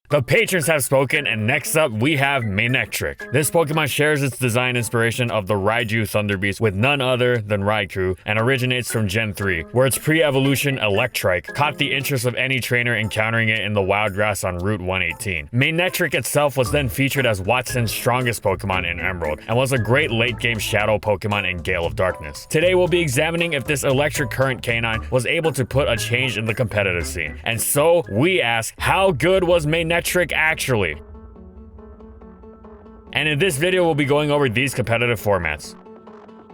The patrons have spoken, and next up we have Manectric. This Pokemon shares its design inspiration of the Raiju Thunder Beast with none other than Raikou and originates from Gen 3, where its pre-evolution Electrike caught the interest of any trainer encountering it in the wild grass on Route 118. Manectric itself was then featured as Watson's strongest Pokemon in Emerald and was a great late-game shadow Pokemon in Gale of Darkness. Today we'll be examining if this electric current canine was able to put a change in the competitive scene. And so we ask, how good was Manectric actually? And in this video we'll be going over these competitive formats.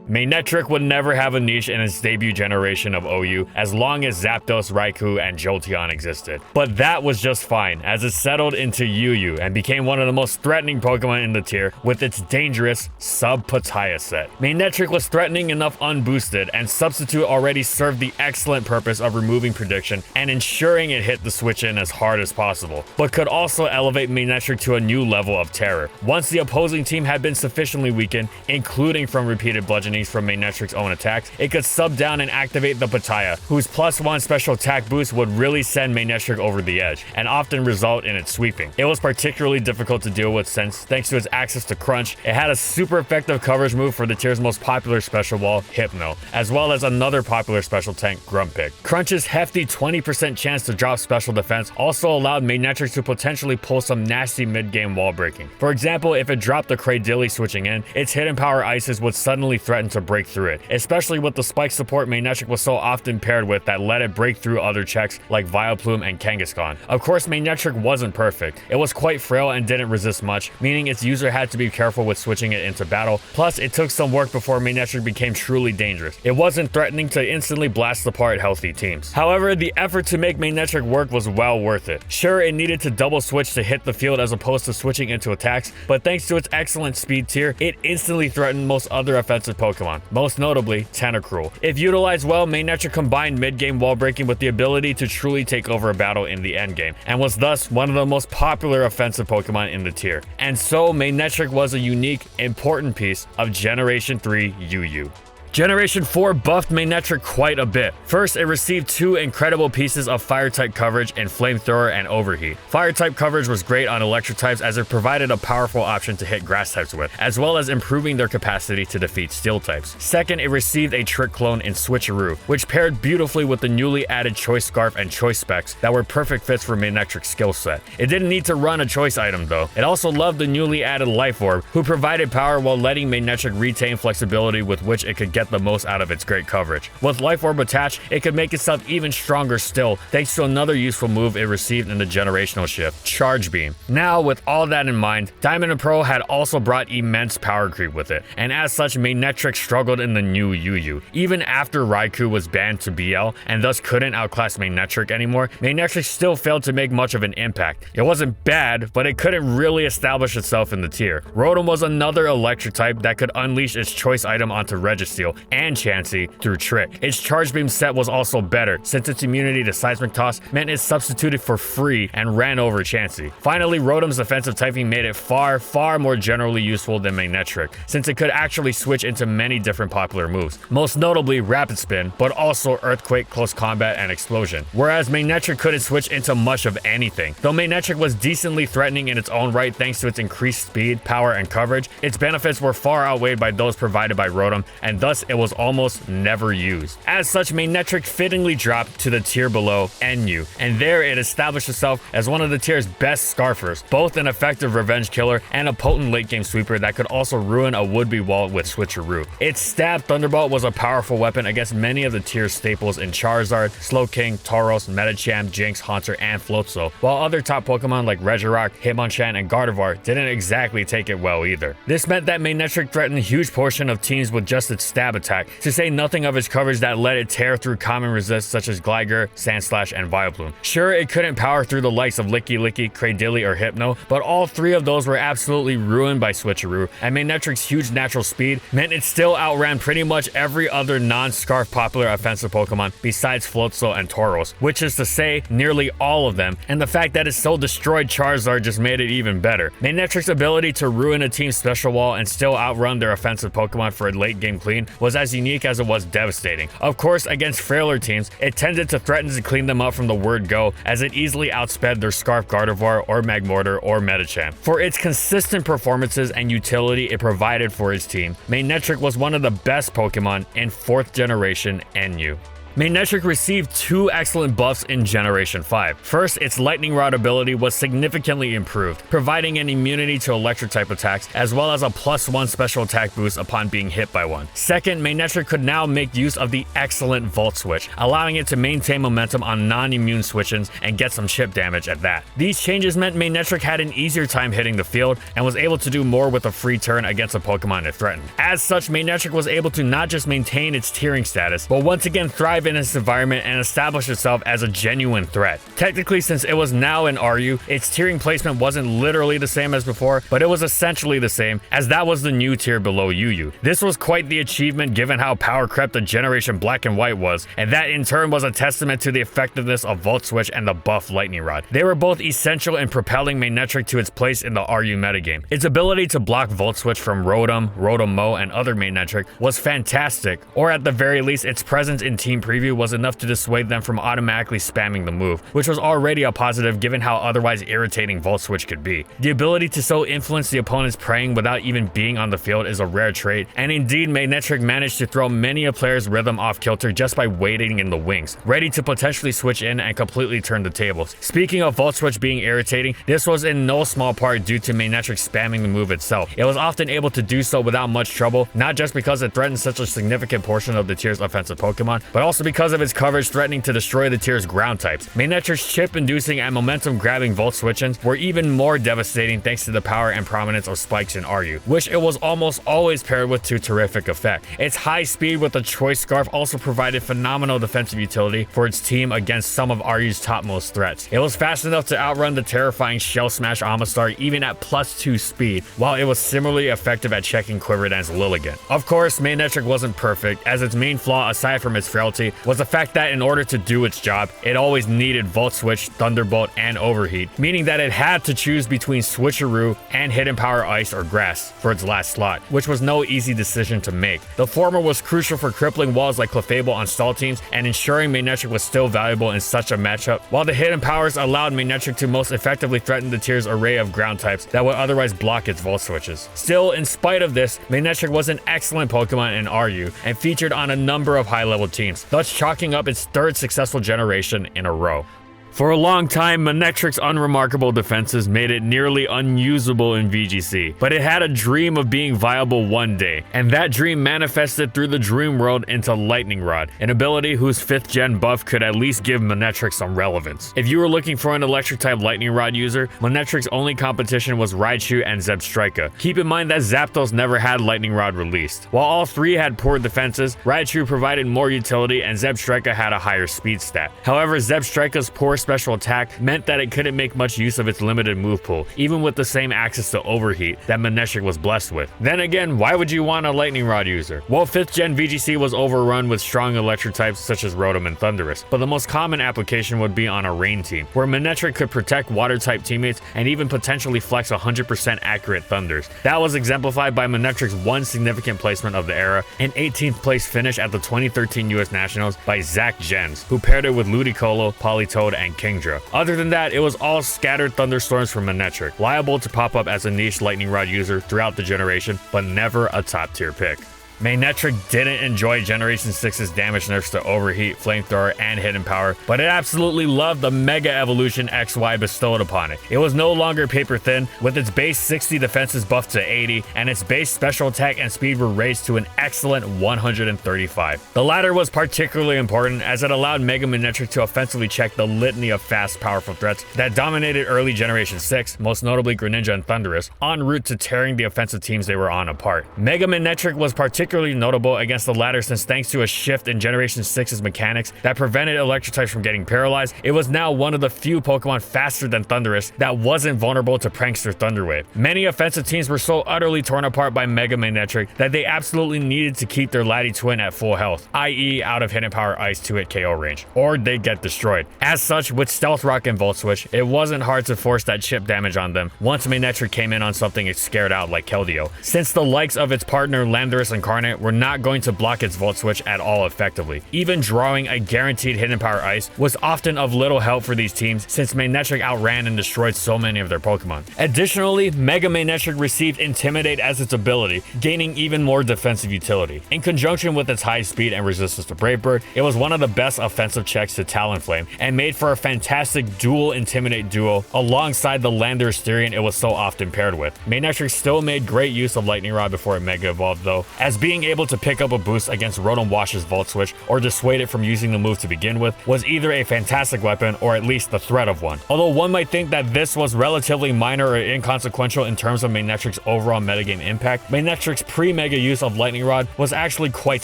Manectric would never have a niche in its debut generation of OU as long as Zapdos, Raikou, and Jolteon existed. But that was just fine, as it settled into UU and became one of the most threatening Pokemon in the tier with its dangerous Sub-Pataya set. Manectric was threatening enough unboosted, and Substitute already served the excellent purpose of removing prediction and ensuring it hit the switch in as hard as possible, but could also elevate Manectric to a new level of terror. Once the opposing team had been sufficiently weakened, including from repeated bludgeoning from Manectric's own attacks, it could sub down and activate the Pataya, whose +1 special attack boost would really send Manectric over the edge, and often result in its sweeping. It was particularly difficult to deal with since, thanks to its access to Crunch, it had a super effective coverage move for the tier's most popular special wall, Hypno, as well as another popular special tank, Grumpig. Crunch's hefty 20% chance to drop special defense also allowed Manectric to potentially pull some nasty mid-game wall breaking. For example, if it dropped the Cradily switching in, its hidden power ices would suddenly threaten to break through it, especially with the spike support Manectric was so often paired with that let it break through other checks like Vileplume and Kangaskhan. Of course, Manectric wasn't perfect. It was quite frail and didn't resist much, meaning its user had to be careful with switching it into battle, plus it took some work before Manectric became truly dangerous. It wasn't threatening to instantly blast apart healthy teams. However, the effort to make Manectric work was well worth it. Sure, it needed to double switch to hit the field as opposed to switching into attacks, but thanks to its excellent speed tier, it instantly threatened most other offensive Pokemon, most notably Tentacruel. If utilized well, Manectric combined mid-game wall breaking with the ability to truly take over a battle in the endgame, and was thus one of the most popular offensive Pokemon in the tier. And so Manectric was a unique, important piece of Generation 3 UU. Generation 4 buffed Manectric quite a bit. First, it received two incredible pieces of Fire-type coverage in Flamethrower and Overheat. Fire-type coverage was great on Electric types as it provided a powerful option to hit Grass types with, as well as improving their capacity to defeat Steel types. Second, it received a Trick clone in Switcheroo, which paired beautifully with the newly added Choice Scarf and Choice Specs that were perfect fits for Manectric's skill set. It didn't need to run a choice item though. It also loved the newly added Life Orb, who provided power while letting Manectric retain flexibility with which it could get the most out of its great coverage. With Life Orb attached, it could make itself even stronger still, thanks to another useful move it received in the generational shift, Charge Beam. Now, with all that in mind, Diamond and Pearl had also brought immense power creep with it, and as such, Manectric struggled in the new UU. Even after Raikou was banned to BL, and thus couldn't outclass Manectric anymore, Manectric still failed to make much of an impact. It wasn't bad, but it couldn't really establish itself in the tier. Rotom was another electric type that could unleash its choice item onto Registeel and Chansey through Trick. Its Charge Beam set was also better, since its immunity to Seismic Toss meant it substituted for free and ran over Chansey. Finally, Rotom's defensive typing made it far more generally useful than Manectric, since it could actually switch into many different popular moves, most notably Rapid Spin, but also Earthquake, Close Combat, and Explosion, whereas Manectric couldn't switch into much of anything. Though Manectric was decently threatening in its own right thanks to its increased speed, power, and coverage, its benefits were far outweighed by those provided by Rotom, and thus it was almost never used. As such, Manectric fittingly dropped to the tier below NU, and there it established itself as one of the tier's best Scarfers, both an effective revenge killer and a potent late-game sweeper that could also ruin a would-be wall with Switcheroo. Its Stab Thunderbolt was a powerful weapon against many of the tier's staples in Charizard, Slowking, Tauros, Medicham, Jinx, Haunter, and Floatzel, while other top Pokemon like Regirock, Hitmonchan, and Gardevoir didn't exactly take it well either. This meant that Manectric threatened a huge portion of teams with just its stab attack, to say nothing of its coverage that let it tear through common resists such as Gligar, Sandslash, and Vileplume. Sure, it couldn't power through the likes of Licky Licky, Cradily, or Hypno, but all three of those were absolutely ruined by Switcheroo, and Manectric's huge natural speed meant it still outran pretty much every other non-Scarf popular offensive Pokemon besides Floatzel and Tauros, which is to say nearly all of them, and the fact that it still destroyed Charizard just made it even better. Manectric's ability to ruin a team's special wall and still outrun their offensive Pokemon for a late game clean was as unique as it was devastating. Of course, against frailer teams, it tended to threaten to clean them up from the word go, as it easily outsped their Scarf Gardevoir or Magmortar or Medicham. For its consistent performances and utility it provided for his team, Manectric was one of the best Pokemon in 4th generation NU. Manectric received 2 excellent buffs in Generation 5. First, its Lightning Rod ability was significantly improved, providing an immunity to electric-type attacks, as well as a +1 special attack boost upon being hit by one. Second, Manectric could now make use of the excellent Volt Switch, allowing it to maintain momentum on non-immune switch-ins and get some chip damage at that. These changes meant Manectric had an easier time hitting the field and was able to do more with a free turn against a Pokemon it threatened. As such, Manectric was able to not just maintain its tiering status, but once again thrive in its environment and establish itself as a genuine threat. Technically, since it was now an RU, its tiering placement wasn't literally the same as before, but it was essentially the same, as that was the new tier below UU. This was quite the achievement given how power crept the Generation Black and White was, and that in turn was a testament to the effectiveness of Volt Switch and the buff Lightning Rod. They were both essential in propelling Manectric to its place in the RU metagame. Its ability to block Volt Switch from Rotom, Rotom-Mow, and other Manectric was fantastic, or at the very least, its presence in Team Preview was enough to dissuade them from automatically spamming the move, which was already a positive given how otherwise irritating Volt Switch could be. The ability to so influence the opponent's praying without even being on the field is a rare trait, and indeed Manectric managed to throw many a player's rhythm off kilter just by waiting in the wings, ready to potentially switch in and completely turn the tables. Speaking of Volt Switch being irritating, this was in no small part due to Manectric spamming the move itself. It was often able to do so without much trouble, not just because it threatened such a significant portion of the tier's offensive Pokemon, but also because of its coverage threatening to destroy the tier's ground types. Manectric's chip-inducing and momentum-grabbing Volt Switch-ins were even more devastating thanks to the power and prominence of spikes in RU, which it was almost always paired with to terrific effect. Its high speed with the Choice Scarf also provided phenomenal defensive utility for its team against some of RU's topmost threats. It was fast enough to outrun the terrifying Shell Smash Amistar even at +2 speed, while it was similarly effective at checking Quiverdan's Lilligant. Of course, Manectric wasn't perfect, as its main flaw aside from its frailty was the fact that in order to do its job, it always needed Volt Switch, Thunderbolt, and Overheat, meaning that it had to choose between Switcheroo and Hidden Power Ice or Grass for its last slot, which was no easy decision to make. The former was crucial for crippling walls like Clefable on stall teams and ensuring Manectric was still valuable in such a matchup, while the Hidden Powers allowed Manectric to most effectively threaten the tier's array of ground types that would otherwise block its Volt Switches. Still, in spite of this, Manectric was an excellent Pokemon in RU and featured on a number of high-level teams, thus chalking up its 3rd successful generation in a row. For a long time, Manectric's unremarkable defenses made it nearly unusable in VGC, but it had a dream of being viable one day, and that dream manifested through the Dream World into Lightning Rod, an ability whose 5th gen buff could at least give Manectric some relevance. If you were looking for an electric-type Lightning Rod user, Manectric's only competition was Raichu and Zebstrika. Keep in mind that Zapdos never had Lightning Rod released. While all 3 had poor defenses, Raichu provided more utility and Zebstrika had a higher speed stat. However, Zebstrika's poor special attack meant that it couldn't make much use of its limited move pool, even with the same access to Overheat that Manectric was blessed with. Then again, why would you want a Lightning Rod user? Well, 5th gen VGC was overrun with strong electric types such as Rotom and Thundurus, but the most common application would be on a Rain team, where Manectric could protect water-type teammates and even potentially flex 100% accurate Thunders. That was exemplified by Manectric's one significant placement of the era, an 18th place finish at the 2013 US Nationals by Zach Jens, who paired it with Ludicolo, Politoed, and Kingdra. Other than that, it was all scattered thunderstorms from Manectric, liable to pop up as a niche Lightning Rod user throughout the generation, but never a top tier pick. Manectric didn't enjoy Generation 6's damage nerfs to Overheat, Flamethrower, and Hidden Power, but it absolutely loved the Mega Evolution XY bestowed upon it. It was no longer paper thin, with its base 60 defenses buffed to 80, and its base special attack and speed were raised to an excellent 135. The latter was particularly important as it allowed Mega Manectric to offensively check the litany of fast, powerful threats that dominated early Generation 6, most notably Greninja and Thundurus, en route to tearing the offensive teams they were on apart. Mega Manectric was particularly notable against the latter since thanks to a shift in Generation 6's mechanics that prevented electric types from getting paralyzed, it was now one of the few Pokemon faster than Thundurus that wasn't vulnerable to Prankster Thunderwave. Many offensive teams were so utterly torn apart by Mega Manectric that they absolutely needed to keep their Laddie Twin at full health, i.e. out of Hidden Power Ice 2-hit KO range, or they'd get destroyed. As such, with Stealth Rock and Volt Switch, it wasn't hard to force that chip damage on them once Manectric came in on something it scared out like Keldeo. Since the likes of its partner Landorus and Incarnate were not going to block its Volt Switch at all effectively. Even drawing a guaranteed Hidden Power Ice was often of little help for these teams since Manectric outran and destroyed so many of their Pokemon. Additionally, Mega Manectric received Intimidate as its ability, gaining even more defensive utility. In conjunction with its high speed and resistance to Brave Bird, it was one of the best offensive checks to Talonflame and made for a fantastic dual Intimidate duo alongside the Landorus it was so often paired with. Manectric still made great use of Lightning Rod before it Mega Evolved though, as being able to pick up a boost against Rotom Wash's Volt Switch or dissuade it from using the move to begin with was either a fantastic weapon or at least the threat of one. Although one might think that this was relatively minor or inconsequential in terms of Manectric's overall metagame impact, Manectric's pre-Mega use of Lightning Rod was actually quite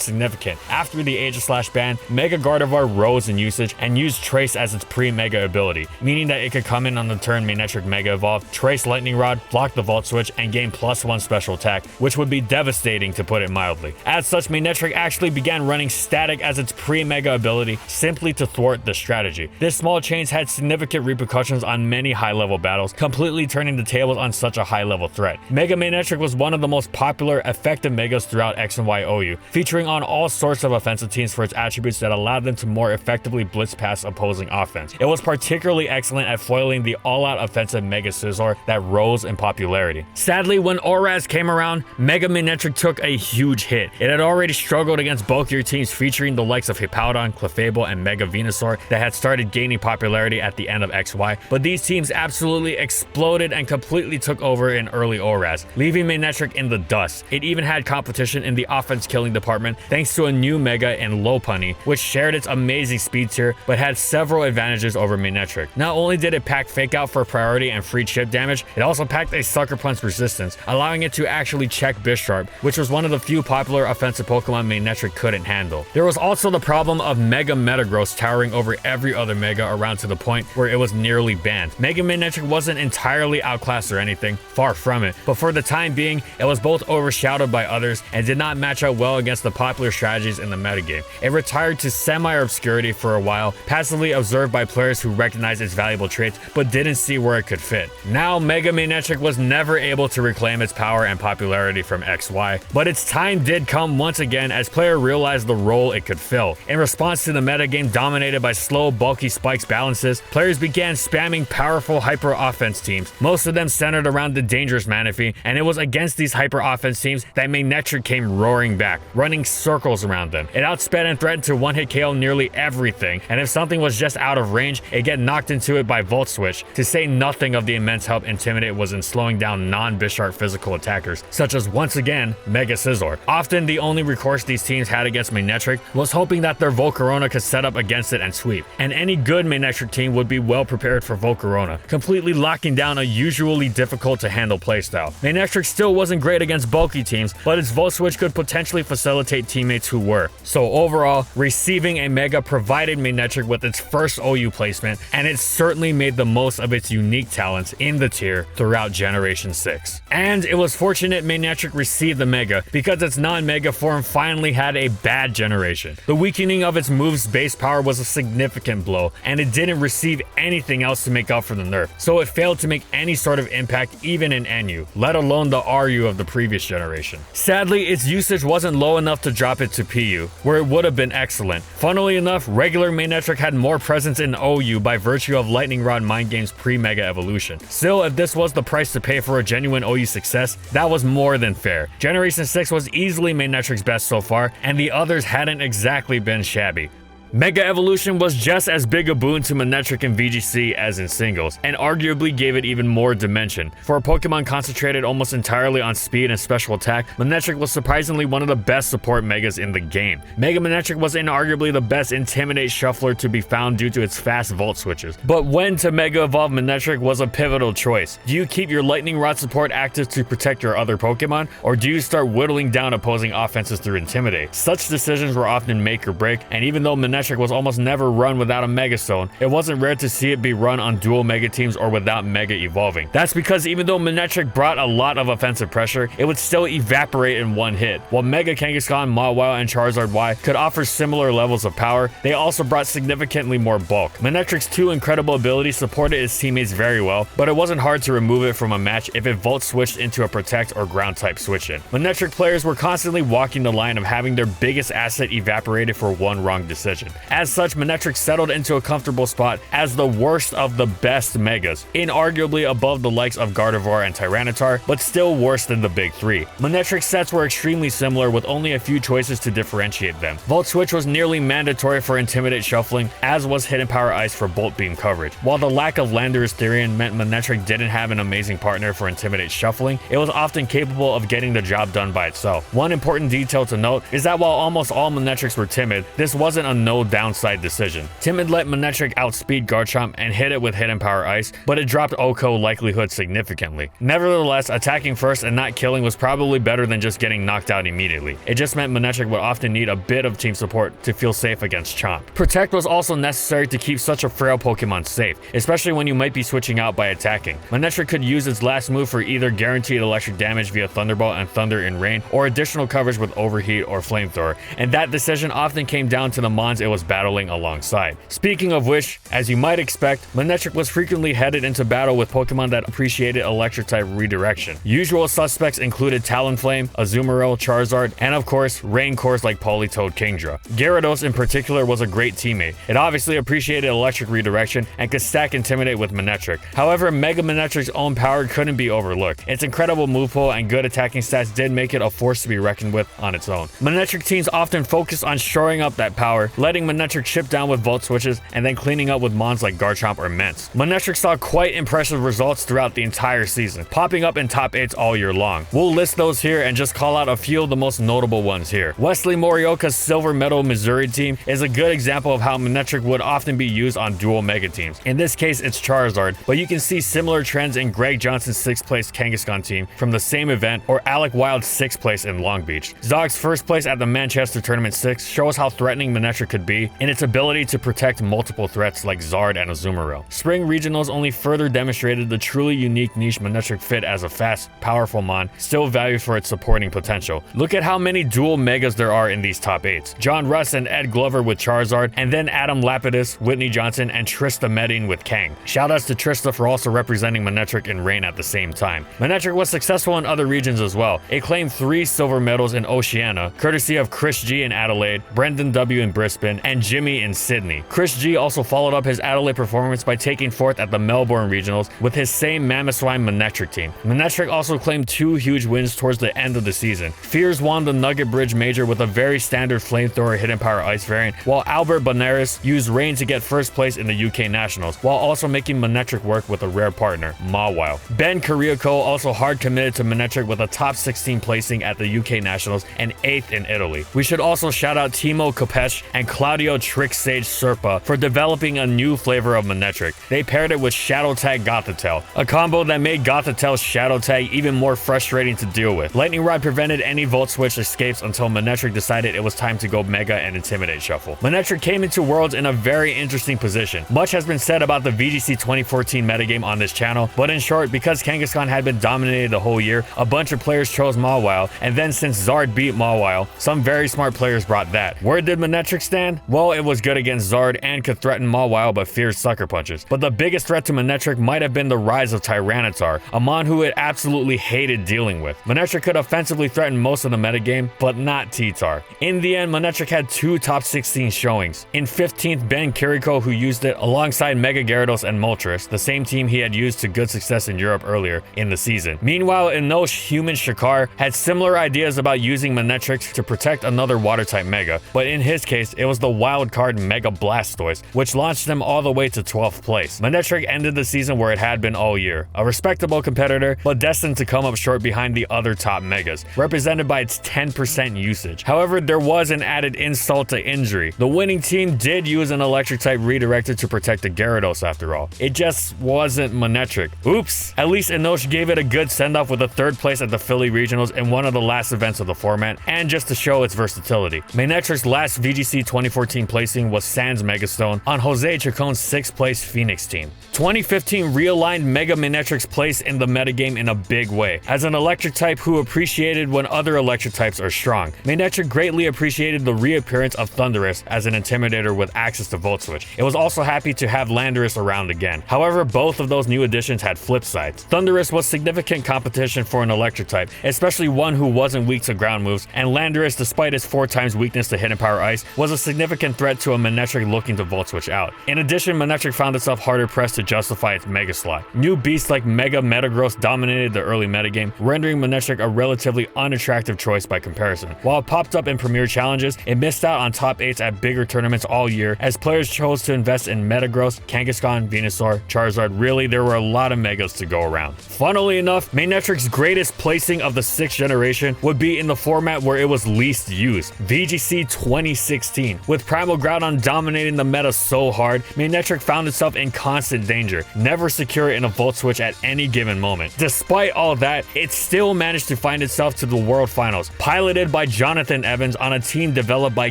significant. After the Aegislash ban, Mega Gardevoir rose in usage and used Trace as its pre-Mega ability, meaning that it could come in on the turn Manectric Mega Evolve, Trace Lightning Rod, block the Volt Switch, and gain +1 special attack, which would be devastating to put it mildly. As such, Manectric actually began running Static as its pre-Mega ability simply to thwart the strategy. This small change had significant repercussions on many high-level battles, completely turning the tables on such a high-level threat. Mega Manectric was one of the most popular, effective Megas throughout X and Y OU, featuring on all sorts of offensive teams for its attributes that allowed them to more effectively blitz past opposing offense. It was particularly excellent at foiling the all-out offensive Mega Scizor that rose in popularity. Sadly, when Oraz came around, Mega Manectric took a huge hit. It had already struggled against bulkier teams featuring the likes of Hippowdon, Clefable, and Mega Venusaur that had started gaining popularity at the end of XY, but these teams absolutely exploded and completely took over in early Oraz, leaving Manectric in the dust. It even had competition in the offense killing department thanks to a new Mega in Lopunny, which shared its amazing speed tier but had several advantages over Manectric. Not only did it pack Fake Out for priority and free chip damage, it also packed a Sucker Punch resistance, allowing it to actually check Bisharp, which was one of the few popular offensive Pokemon Manectric couldn't handle. There was also the problem of Mega Metagross towering over every other Mega around to the point where it was nearly banned. Mega Manectric wasn't entirely outclassed or anything, far from it, but for the time being, it was both overshadowed by others and did not match up well against the popular strategies in the metagame. It retired to semi-obscurity for a while, passively observed by players who recognized its valuable traits but didn't see where it could fit. Now, Mega Manectric was never able to reclaim its power and popularity from XY, but its time did come once again as players realized the role it could fill. In response to the metagame dominated by slow, bulky spikes balances, players began spamming powerful hyper offense teams, most of them centered around the dangerous Manaphy, and it was against these hyper offense teams that Manectric came roaring back, running circles around them. It outsped and threatened to one-hit KO nearly everything, and if something was just out of range, it get knocked into it by Volt Switch, to say nothing of the immense help Intimidate was in slowing down non-Bisharp physical attackers, such as once again, Mega Scizor. Often the only recourse these teams had against Manectric was hoping that their Volcarona could set up against it and sweep, and any good Manectric team would be well prepared for Volcarona, completely locking down a usually difficult to handle playstyle. Manectric still wasn't great against bulky teams, but its Volt Switch could potentially facilitate teammates who were. So overall, receiving a Mega provided Manectric with its first OU placement, and it certainly made the most of its unique talents in the tier throughout Generation 6. And it was fortunate Manectric received the Mega, because its non-Mega form finally had a bad generation. The weakening of its move's base power was a significant blow, and it didn't receive anything else to make up for the nerf, so it failed to make any sort of impact even in NU, let alone the RU of the previous generation. Sadly, its usage wasn't low enough to drop it to PU, where it would have been excellent. Funnily enough, regular Manectric had more presence in OU by virtue of Lightning Rod Mind Game's pre-Mega evolution. Still, if this was the price to pay for a genuine OU success, that was more than fair. Generation 6 was easily Manectric's best so far, and the others hadn't exactly been shabby. Mega Evolution was just as big a boon to Manectric in VGC as in singles, and arguably gave it even more dimension. For a Pokemon concentrated almost entirely on speed and special attack, Manectric was surprisingly one of the best support Megas in the game. Mega Manectric was inarguably the best Intimidate shuffler to be found due to its fast Volt Switches. But when to Mega Evolve Manectric was a pivotal choice. Do you keep your Lightning Rod support active to protect your other Pokemon, or do you start whittling down opposing offenses through Intimidate? Such decisions were often make or break, and even though Manectric Manectric was almost never run without a Mega Stone, it wasn't rare to see it be run on dual Mega teams or without Mega evolving. That's because even though Manectric brought a lot of offensive pressure, it would still evaporate in one hit. While Mega Kangaskhan, Mawile, and Charizard Y could offer similar levels of power, they also brought significantly more bulk. Manectric's two incredible abilities supported its teammates very well, but it wasn't hard to remove it from a match if it Volt switched into a Protect or Ground type switch-in. Manectric players were constantly walking the line of having their biggest asset evaporated for one wrong decision. As such, Manectric settled into a comfortable spot as the worst of the best Megas, inarguably above the likes of Gardevoir and Tyranitar, but still worse than the big three. Manectric's sets were extremely similar with only a few choices to differentiate them. Volt Switch was nearly mandatory for Intimidate shuffling, as was Hidden Power Ice for Bolt Beam coverage. While the lack of Landorus Therian meant Manectric didn't have an amazing partner for Intimidate shuffling, it was often capable of getting the job done by itself. One important detail to note is that while almost all Manectrics were timid, this wasn't a no downside decision. Timid let Manectric outspeed Garchomp and hit it with Hidden Power Ice, but it dropped OHKO likelihood significantly. Nevertheless, attacking first and not killing was probably better than just getting knocked out immediately. It just meant Manectric would often need a bit of team support to feel safe against Chomp. Protect was also necessary to keep such a frail Pokemon safe, especially when you might be switching out by attacking. Manectric could use its last move for either guaranteed electric damage via Thunderbolt and Thunder in Rain, or additional coverage with Overheat or Flamethrower, and that decision often came down to the mons it was battling alongside. Speaking of which, as you might expect, Manectric was frequently headed into battle with Pokemon that appreciated electric type redirection. Usual suspects included Talonflame, Azumarill, Charizard, and of course, Rain cores like Politoed Kingdra. Gyarados in particular was a great teammate. It obviously appreciated electric redirection and could stack Intimidate with Manectric. However, Mega Manectric's own power couldn't be overlooked. Its incredible move pool and good attacking stats did make it a force to be reckoned with on its own. Manectric teams often focused on shoring up that power, letting Manectric chip down with Volt Switches, and then cleaning up with mons like Garchomp or Mence. Manectric saw quite impressive results throughout the entire season, popping up in top 8s all year long. We'll list those here and just call out a few of the most notable ones here. Wesley Morioka's Silver Medal Missouri team is a good example of how Manectric would often be used on dual Mega teams. In this case, it's Charizard, but you can see similar trends in Greg Johnson's 6th place Kangaskhan team from the same event, or Alec Wild's 6th place in Long Beach. Zog's 1st place at the Manchester Tournament 6 shows how threatening Manectric could be in its ability to protect multiple threats like Zard and Azumarill. Spring Regionals only further demonstrated the truly unique niche Manectric fit as a fast, powerful mon, still valued for its supporting potential. Look at how many dual Megas there are in these top 8s. John Russ and Ed Glover with Charizard, and then Adam Lapidus, Whitney Johnson, and Trista Medin with Kang. Shoutouts to Trista for also representing Manectric in Rain at the same time. Manectric was successful in other regions as well. It claimed 3 silver medals in Oceania, courtesy of Chris G in Adelaide, Brendan W in Brisbane, and Jimmy in Sydney. Chris G also followed up his Adelaide performance by taking 4th at the Melbourne Regionals with his same Mamoswine Manectric team. Manectric also claimed 2 huge wins towards the end of the season. Fears won the Nugget Bridge Major with a very standard Flamethrower Hidden Power Ice variant, while Albert Bonaris used Rain to get 1st place in the UK Nationals, while also making Manectric work with a rare partner, Mawile. Ben Kiriako also hard committed to Manectric with a top 16 placing at the UK Nationals and 8th in Italy. We should also shout out Timo Kopesh and Claudio Trick Sage Serpa for developing a new flavor of Manectric. They paired it with Shadow Tag Gothitelle, a combo that made Gothitelle's Shadow Tag even more frustrating to deal with. Lightning Rod prevented any Volt Switch escapes until Manectric decided it was time to go Mega and Intimidate Shuffle. Manectric came into Worlds in a very interesting position. Much has been said about the VGC 2014 metagame on this channel, but in short, because Kangaskhan had been dominated the whole year, a bunch of players chose Mawile, and then since Zard beat Mawile, some very smart players brought that. Where did Manectric stand? Well, it was good against Zard and could threaten Mawile but feared Sucker Punches. But the biggest threat to Manectric might have been the rise of Tyranitar, a mon who it absolutely hated dealing with. Manectric could offensively threaten most of the metagame, but not T-Tar. In the end, Manectric had 2 top 16 showings. In 15th, Ben Kiriko, who used it alongside Mega Gyarados and Moltres, the same team he had used to good success in Europe earlier in the season. Meanwhile, Inosh Human Shakar had similar ideas about using Manectric to protect another water-type Mega, but in his case, it was the wild card Mega Blastoise, which launched them all the way to 12th place. Manectric ended the season where it had been all year, a respectable competitor, but destined to come up short behind the other top Megas, represented by its 10% usage. However, there was an added insult to injury. The winning team did use an electric-type redirector to protect the Gyarados after all. It just wasn't Manectric. Oops! At least Inosh gave it a good send-off with a 3rd place at the Philly Regionals in one of the last events of the format, and just to show its versatility. Manectric's last VGC 2014 2014 placing was Sans Megastone on Jose Chacon's 6th place Phoenix team. 2015 realigned Mega Manectric's place in the metagame in a big way. As an electric type who appreciated when other electric types are strong, Manectric greatly appreciated the reappearance of Thunderous as an intimidator with access to Volt Switch. It was also happy to have Landorus around again. However, both of those new additions had flip sides. Thunderous was significant competition for an electric type, especially one who wasn't weak to ground moves, and Landorus, despite his 4x weakness to hidden power ice, was a significant threat to a Manectric looking to Volt Switch out. In addition, Manectric found itself harder pressed to justify its Mega slot. New beasts like Mega Metagross dominated the early metagame, rendering Manectric a relatively unattractive choice by comparison. While it popped up in Premier Challenges, it missed out on top 8s at bigger tournaments all year as players chose to invest in Metagross, Kangaskhan, Venusaur, Charizard. Really, there were a lot of Megas to go around. Funnily enough, Manectric's greatest placing of the 6th generation would be in the format where it was least used, VGC 2016. With Primal Groudon dominating the meta so hard, Manectric found itself in constant danger, never secure in a Volt Switch at any given moment. Despite all that, it still managed to find itself to the World Finals, piloted by Jonathan Evans on a team developed by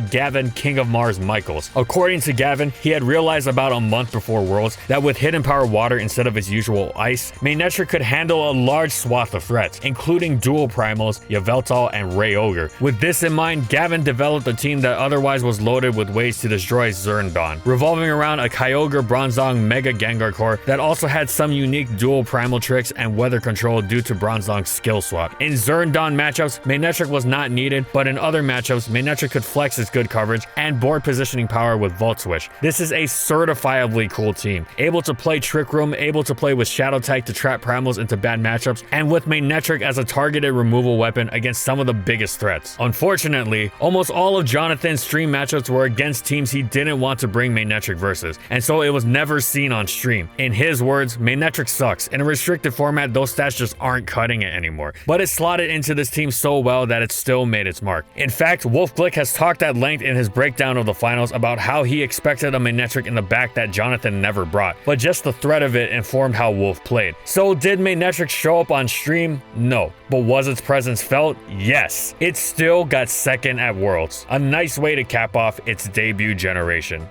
Gavin King of Mars Michaels. According to Gavin, he had realized about a month before Worlds that with Hidden Power Water instead of its usual Ice, Manectric could handle a large swath of threats, including dual primals, Yveltal, and Rayogre. With this in mind, Gavin developed a team that otherwise was loaded with ways to destroy Zerndon, revolving around a Kyogre Bronzong Mega Gengar core that also had some unique dual primal tricks and weather control due to Bronzong's skill swap. In Zerndon matchups, Manectric was not needed, but in other matchups, Manectric could flex its good coverage and board positioning power with Volt Switch. This is a certifiably cool team, able to play Trick Room, able to play with Shadow Type to trap primals into bad matchups, and with Manectric as a targeted removal weapon against some of the biggest threats. Unfortunately, almost all of Jonathan's stream matchups were against teams he didn't want to bring Manectric versus, and so it was never seen on stream. In his words, Manectric sucks. In a restricted format, those stats just aren't cutting it anymore. But it slotted into this team so well that it still made its mark. In fact, Wolf Glick has talked at length in his breakdown of the finals about how he expected a Manectric in the back that Jonathan never brought, but just the threat of it informed how Wolf played. So did Manectric show up on stream? No. But was its presence felt? Yes. It still got second at Worlds. A nice way to cap off its debut generation.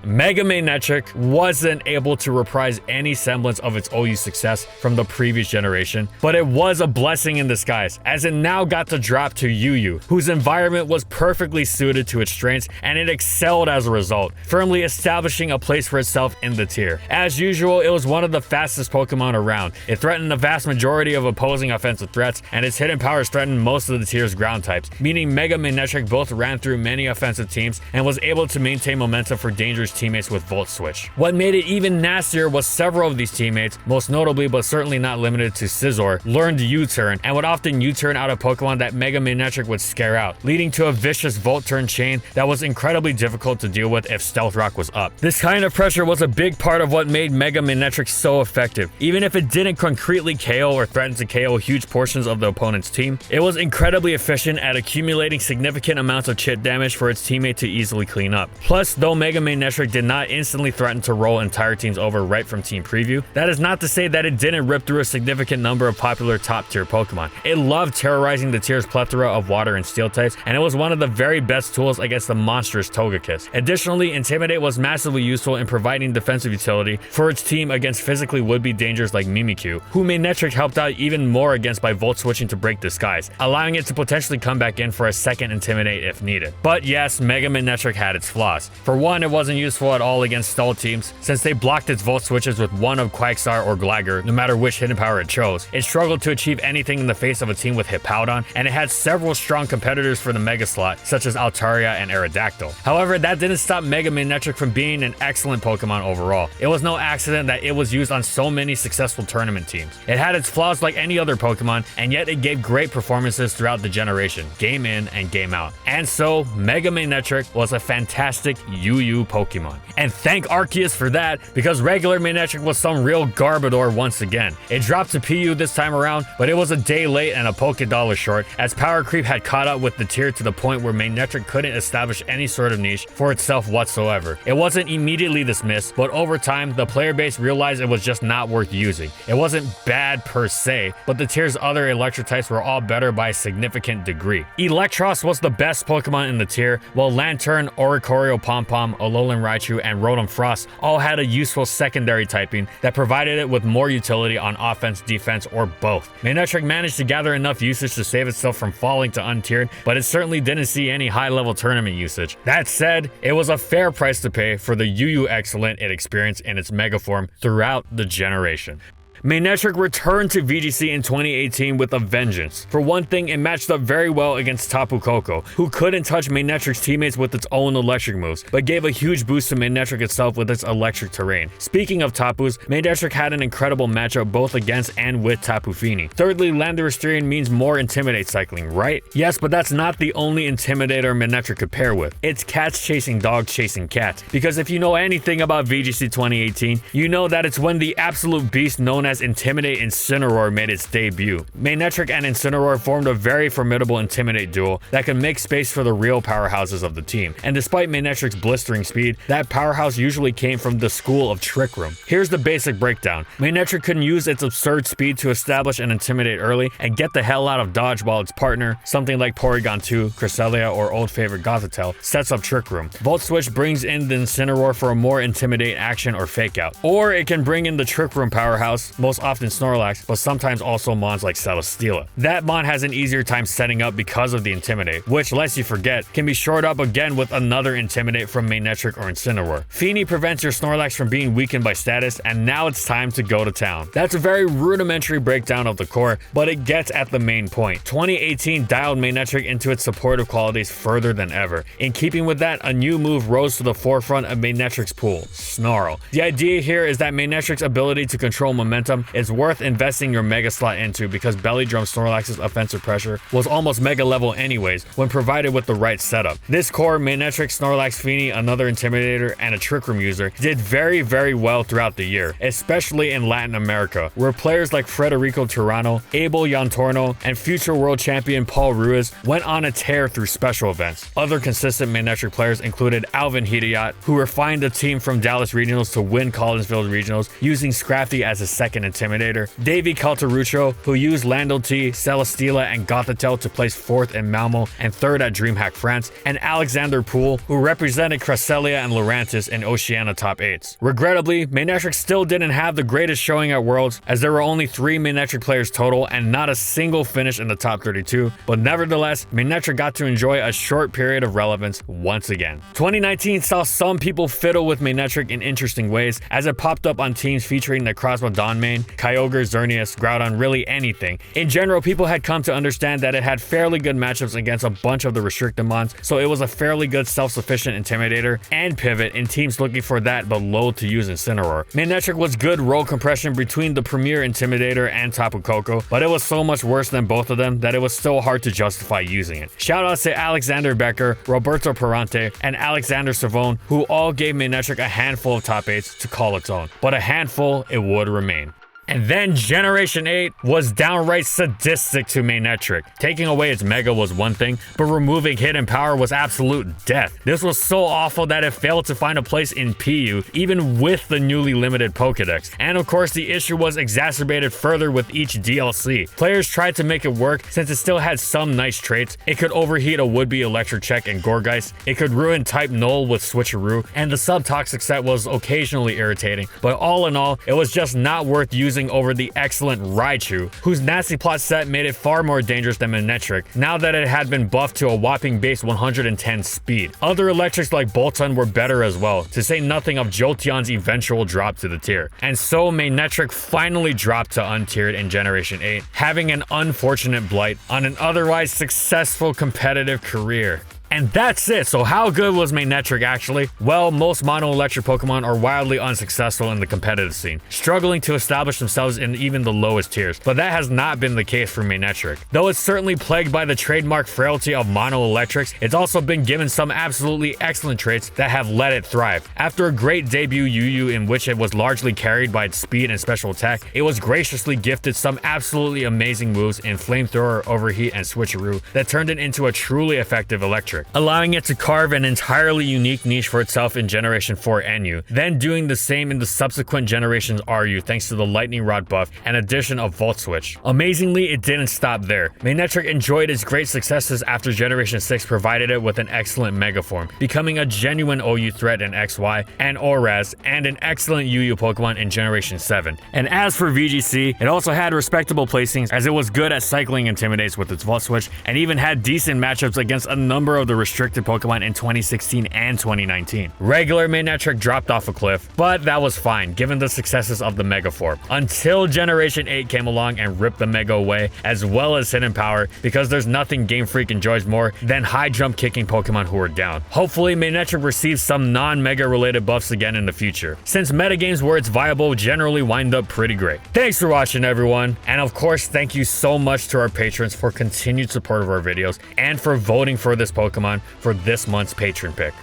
Mega Manectric wasn't able to reprise any semblance of its OU success from the previous generation, but it was a blessing in disguise, as it now got to drop to UU, whose environment was perfectly suited to its strengths, and it excelled as a result, firmly establishing a place for itself in the tier. As usual, it was one of the fastest Pokemon around. It threatened the vast majority of opposing offensive threats, and its hidden powers threatened most of the tier's ground types, meaning Mega Manectric both ran through many offensive teams and was able to maintain momentum for dangerous teammates with Volt Switch. What made it even nastier was several of these teammates, most notably but certainly not limited to Scizor, learned U-turn and would often U-turn out of Pokemon that Mega Manectric would scare out, leading to a vicious Volt turn chain that was incredibly difficult to deal with if Stealth Rock was up. This kind of pressure was a big part of what made Mega Manectric so effective. Even if it didn't concretely KO or threaten to KO huge portions of the opponent's team, it was incredibly efficient at accumulating significant amounts of chip damage for its teammate to easily clean up. Plus, though Mega Manectric did not instantly threaten to roll entire teams over right from team preview, that is not to say that it didn't rip through a significant number of popular top tier Pokemon. It loved terrorizing the tier's plethora of water and steel types, and it was one of the very best tools against the monstrous Togekiss. Additionally, Intimidate was massively useful in providing defensive utility for its team against physically would-be dangers like Mimikyu, who Manectric helped out even more against by Volt switching to break Disguise, allowing it to potentially come back in for a second Intimidate if needed. But yes, Mega Manectric had its flaws. For one, it wasn't useful at all against stall teams, since they blocked its Volt switches with one of Quagsire or Gligar, no matter which hidden power it chose. It struggled to achieve anything in the face of a team with Hippowdon, and it had several strong competitors for the Mega slot, such as Altaria and Aerodactyl. However, that didn't stop Mega Manectric from being an excellent Pokemon overall. It was no accident that it was used on so many successful tournament teams. It had its flaws like any other Pokemon, and yet it gave great performances throughout the generation, game in and game out. And so, Mega Manectric was a fantastic UU Pokemon. Pokemon. And thank Arceus for that, because regular Manectric was some real Garbodor once again. It dropped to PU this time around, but it was a day late and a Pokédollar short, as power creep had caught up with the tier to the point where Manectric couldn't establish any sort of niche for itself whatsoever. It wasn't immediately dismissed, but over time, the player base realized it was just not worth using. It wasn't bad per se, but the tier's other electric types were all better by a significant degree. Electros was the best Pokemon in the tier, while Lantern, Oricorio Pom-Pom, Alolan Raichu, and Rotom Frost all had a useful secondary typing that provided it with more utility on offense, defense, or both. Manectric managed to gather enough usage to save itself from falling to untiered, but it certainly didn't see any high-level tournament usage. That said, it was a fair price to pay for the UU excellent it experienced in its mega form throughout the generation. Manectric returned to VGC in 2018 with a vengeance. For one thing, it matched up very well against Tapu Koko, who couldn't touch Manectric's teammates with its own electric moves, but gave a huge boost to Manectric itself with its electric terrain. Speaking of Tapus, Manectric had an incredible matchup both against and with Tapu Fini. Thirdly, Landorus means more Intimidate cycling, right? Yes, but that's not the only Intimidator Manectric could pair with. It's cats chasing dogs chasing cats, because if you know anything about VGC 2018, you know that it's when the absolute beast known as Intimidate Incineroar made its debut. Manectric and Incineroar formed a very formidable Intimidate duo that could make space for the real powerhouses of the team. And despite Manectric's blistering speed, that powerhouse usually came from the school of Trick Room. Here's the basic breakdown. Manectric can use its absurd speed to establish and intimidate early and get the hell out of dodge while its partner, something like Porygon 2, Cresselia, or old favorite Gothitelle, sets up Trick Room. Volt Switch brings in the Incineroar for a more intimidate action or fake out. Or it can bring in the Trick Room powerhouse, most often Snorlax, but sometimes also mons like Celesteela. That mon has an easier time setting up because of the Intimidate, which, lest you forget, can be shored up again with another Intimidate from Manectric or Incineroar. Fini prevents your Snorlax from being weakened by status, and now it's time to go to town. That's a very rudimentary breakdown of the core, but it gets at the main point. 2018 dialed Manectric into its supportive qualities further than ever. In keeping with that, a new move rose to the forefront of Manectric's pool, Snarl. The idea here is that Manectric's ability to control momentum is worth investing your mega slot into, because Belly Drum Snorlax's offensive pressure was almost mega level anyways when provided with the right setup. This core, Manectric, Snorlax, Fini, another Intimidator, and a Trick Room user, did very well throughout the year, especially in Latin America, where players like Frederico Tirano, Abel Yantorno, and future world champion Paul Ruiz went on a tear through special events. Other consistent Manectric players included Alvin Hidayat, who refined the team from Dallas Regionals to win Collinsville Regionals using Scrafty as a second Intimidator, Davey Caltaruccio, who used Lando T, Celesteela, and Gothitelle to place 4th in Malmo and 3rd at DreamHack France, and Alexander Poole, who represented Cresselia and Lurantis in Oceania top 8s. Regrettably, Manectric still didn't have the greatest showing at Worlds, as there were only 3 Manectric players total and not a single finish in the top 32, but nevertheless, Manectric got to enjoy a short period of relevance once again. 2019 saw some people fiddle with Manectric in interesting ways, as it popped up on teams featuring the Necrozma Dawn main, Kyogre, Xerneas, Groudon, really anything. In general, people had come to understand that it had fairly good matchups against a bunch of the restricted mons, so it was a fairly good self-sufficient Intimidator and pivot in teams looking for that but loath to use Incineroar. Manectric was good role compression between the premier Intimidator and Tapu Koko, but it was so much worse than both of them that it was still hard to justify using it. Shoutouts to Alexander Becker, Roberto Perante, and Alexander Savone, who all gave Manectric a handful of top 8s to call its own, but a handful it would remain. And then Generation 8 was downright sadistic to Manectric. Taking away its Mega was one thing, but removing Hidden Power was absolute death. This was so awful that it failed to find a place in PU, even with the newly limited Pokedex. And of course, the issue was exacerbated further with each DLC. Players tried to make it work since it still had some nice traits. It could overheat a would-be Electric Check and Gourgeist, it could ruin Type Null with Switcheroo, and the Subtoxic set was occasionally irritating, but all in all, it was just not worth using over the excellent Raichu, whose Nasty Plot set made it far more dangerous than Manectric, now that it had been buffed to a whopping base 110 speed. Other electrics like Bolton were better as well, to say nothing of Jolteon's eventual drop to the tier. And so Manectric finally dropped to untiered in Generation 8, having an unfortunate blight on an otherwise successful competitive career. And that's it. So how good was Manectric actually? Well, most mono electric Pokemon are wildly unsuccessful in the competitive scene, struggling to establish themselves in even the lowest tiers, but that has not been the case for Manectric. Though it's certainly plagued by the trademark frailty of mono electrics, it's also been given some absolutely excellent traits that have let it thrive. After a great debut UU in which it was largely carried by its speed and special attack, it was graciously gifted some absolutely amazing moves in Flamethrower, Overheat, and Switcheroo that turned it into a truly effective electric, allowing it to carve an entirely unique niche for itself in Generation 4 NU, then doing the same in the subsequent generations RU thanks to the Lightning Rod buff and addition of Volt Switch. Amazingly, it didn't stop there. Manectric enjoyed its great successes after Generation 6 provided it with an excellent Mega Form, becoming a genuine OU threat in XY and ORAS, and an excellent UU Pokemon in Generation 7. And as for VGC, it also had respectable placings as it was good at cycling Intimidates with its Volt Switch, and even had decent matchups against a number of the restricted Pokemon in 2016 and 2019. Regular Manectric dropped off a cliff, but that was fine given the successes of the Mega Form, until Generation 8 came along and ripped the Mega away, as well as Hidden Power, because there's nothing Game Freak enjoys more than high jump kicking Pokemon who are down. Hopefully Manectric receives some non-Mega related buffs again in the future, since metagames where it's viable generally wind up pretty great. Thanks for watching everyone, and of course thank you so much to our patrons for continued support of our videos and for voting for this Pokemon for this month's patron pick.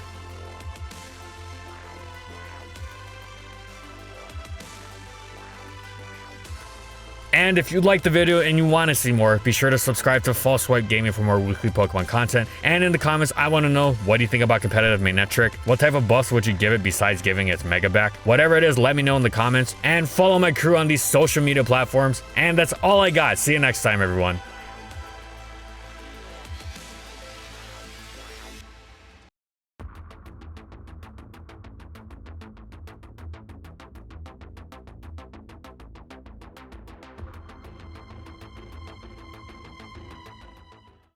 And if you liked the video and you want to see more, be sure to subscribe to False Swipe Gaming for more weekly Pokemon content. And in the comments, I want to know, what do you think about competitive Manectric? What type of buffs would you give it besides giving its Mega back? Whatever it is, let me know in the comments. And follow my crew on these social media platforms. And that's all I got. See you next time, everyone.